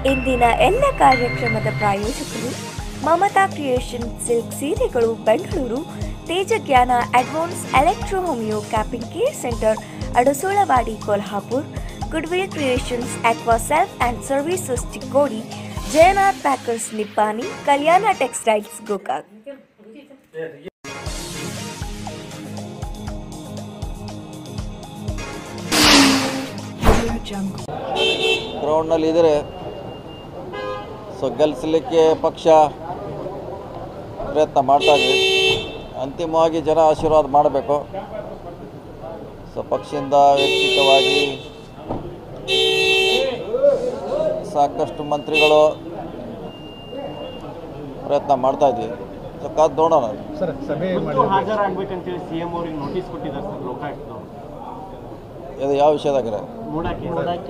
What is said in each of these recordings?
ಇಂದಿನ ಎಲ್ಲ ಕಾರ್ಯಕ್ರಮದ ಪ್ರಾಯೋಜಕರು ಮಮತಾ ಕ್ರಿಯೇಷನ್ ಸಿಲ್ಕ್ ಸೀರೆಗಳು Bengaluru, Tejajnana advance electro homeo capping care centre Adasolavadi Kolhapur, goodwill creations aqua self and services Chikkodi, Jayanath packers Nippani, Kalyana textiles Gokak. ಗ್ರೌಂಡ್ನಲ್ಲಿ ಇದ್ದರೆ ಗೆಲ್ಲಿಸಲಿಕ್ಕೆ ಪಕ್ಷ ಪ್ರಯತ್ನ ಮಾಡ್ತಾ ಇದೆ. ಅಂತಿಮವಾಗಿ ಜನ ಆಶೀರ್ವಾದ ಮಾಡಬೇಕು. ಪಕ್ಷದಿಂದ ವ್ಯಕ್ತಿಗತವಾಗಿ ಸಾಕಷ್ಟು ಮಂತ್ರಿಗಳು ಪ್ರಯತ್ನ ಮಾಡ್ತಾ ಇದ್ವಿ. ಕಾದು ನೋಡೋಣ ಸರ್. ಸಭೆ ಹಾಜರಾಗಬೇಕಂತೇಳಿ ಸಿಎಂ ಅವರಿಗೆ ನೋಟಿಸ್ ಕೊಟ್ಟಿದ್ದಾರೆ ಸರ್ ಲೋಕಾಯುಕ್ತದವರು. ಇದು ಯಾವ ವಿಷಯದಾಗ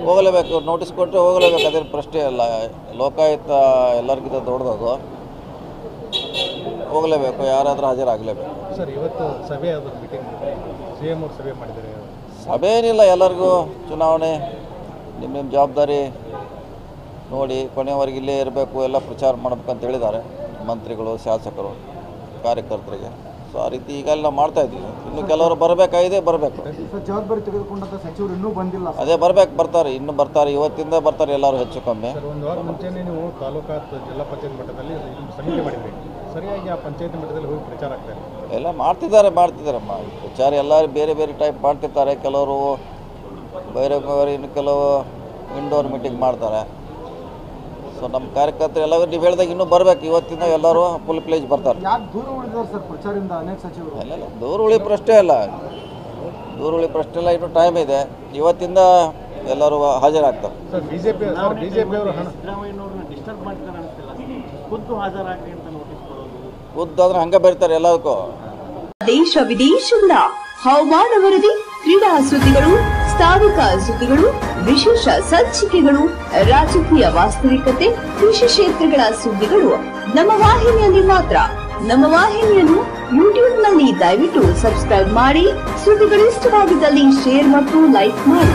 ಹೋಗಲೇಬೇಕು, ನೋಟಿಸ್ ಕೊಟ್ಟರೆ ಹೋಗಲೇಬೇಕು, ಅದೇನು ಪ್ರಶ್ನೆ ಅಲ್ಲ. ಲೋಕಾಯುಕ್ತ ಎಲ್ಲರಿಗಿಂತ ದೊಡ್ಡದು, ಹೋಗಲೇಬೇಕು, ಯಾರಾದರೂ ಹಾಜರಾಗಲೇಬೇಕು. ಸರ್ ಇವತ್ತು ಸಭೆ ಮೀಟಿಂಗ್ ಸಿಎಂ ಅವರು ಸಭೆ ಮಾಡಿದ್ದಾರೆ. ಸಭೆ ಏನಿಲ್ಲ, ಎಲ್ಲರಿಗೂ ಚುನಾವಣೆ ನಿಮ್ಮ ಜವಾಬ್ದಾರಿ ನೋಡಿ ಕೊನೆಯವರೆಗೆ ಇಲ್ಲೇ ಇರಬೇಕು, ಎಲ್ಲ ಪ್ರಚಾರ ಮಾಡಬೇಕಂತ ಹೇಳಿದ್ದಾರೆ ಮಂತ್ರಿಗಳು, ಶಾಸಕರು, ಕಾರ್ಯಕರ್ತರಿಗೆ. ಸೊ ಆ ರೀತಿ ಈಗ ನಾವು ಮಾಡ್ತಾ ಇದ್ದೀವಿ. ಇನ್ನು ಕೆಲವರು ಬರಬೇಕಾಗಿದೆ, ಬರಬೇಕು. ಜವಾಬ್ದಾರಿ ತೆಗೆದುಕೊಂಡಂಥ ಸಚಿವರು ಇನ್ನೂ ಬಂದಿಲ್ಲ. ಅದೇ ಬರ್ತಾರೆ, ಇನ್ನೂ ಬರ್ತಾರೆ, ಇವತ್ತಿಂದ ಬರ್ತಾರೆ ಎಲ್ಲರೂ ಹೆಚ್ಚು ಕಮ್ಮಿ. ಒಂದು ವಾರ ಮುಂಚೆನೇ ನೀವು ತಾಲೂಕಾ ಜಿಲ್ಲಾ ಪಂಚಾಯತ್ ಮಟ್ಟದಲ್ಲಿ ಸಮಿತಿ ಮಾಡಿದ್ರಿ. ಸರಿಯಾಗಿ ಆ ಪಂಚಾಯತ್ ಮಟ್ಟದಲ್ಲಿ ಹೋಗಿ ಪ್ರಚಾರ ಆಗ್ತಾರೆ. ಎಲ್ಲ ಮಾಡ್ತಿದ್ದಾರೆ ಪ್ರಚಾರ ಎಲ್ಲರೂ ಬೇರೆ ಬೇರೆ ಟೈಪ್ ಮಾಡ್ತಿರ್ತಾರೆ. ಕೆಲವರು ಬೇರೆ ಇನ್ನು ಕೆಲವು ಇಂಡೋರ್ ಮೀಟಿಂಗ್ ಮಾಡ್ತಾರೆ. ಸೊ ನಮ್ಮ ಕಾರ್ಯಕರ್ತರು ಎಲ್ಲರೂ ನೀವು ಹೇಳಿದಾಗ ಇನ್ನೂ ಬರಬೇಕು. ಇವತ್ತಿಂದ ಎಲ್ಲರೂ ಫುಲ್ ಪ್ಲೇಜ್ ಬರ್ತಾರೆ. ಇಲ್ಲ ದೂರ ಉಳಿ ಪ್ರಶ್ನೆ ಅಲ್ಲ, ಇನ್ನೂ ಟೈಮ್ ಇದೆ. ಇವತ್ತಿಂದ ಎಲ್ಲರೂ ಹಾಜರಾಗ್ತಾರೆ. ಖುದ್ದು ಅಂದ್ರೆ ಹಂಗೆ ಬರ್ತಾರೆ ಎಲ್ಲದಕ್ಕೂ. ದೇಶ ವಿದೇಶಗಳ ಹವಾಮಾನ ವರದಿ, ಕ್ರೀಡಾ ಸುದ್ದಿಗಳು, ಸ್ಥಾನಿಕ ಸುದ್ದಿಗಳು, ವಿಶೇಷ ಸಂಚಿಕೆಗಳು, ರಾಜಕೀಯ ವಾಸ್ತವಿಕತೆ, ಕೃಷಿ ಕ್ಷೇತ್ರಗಳ ಸುದ್ದಿಗಳು ನಮ್ಮ ವಾಹಿನಿಯಲ್ಲಿ ಮಾತ್ರ. ನಮ್ಮ ವಾಹಿನಿಯನ್ನು ಯೂಟ್ಯೂಬ್ನಲ್ಲಿ ದಯವಿಟ್ಟು ಸಬ್ಸ್ಕ್ರೈಬ್ ಮಾಡಿ. ಸುದ್ದಿಗಳು ಇಷ್ಟವಾಗಿದ್ದಲ್ಲಿ ಶೇರ್ ಮತ್ತು ಲೈಕ್ ಮಾಡಿ.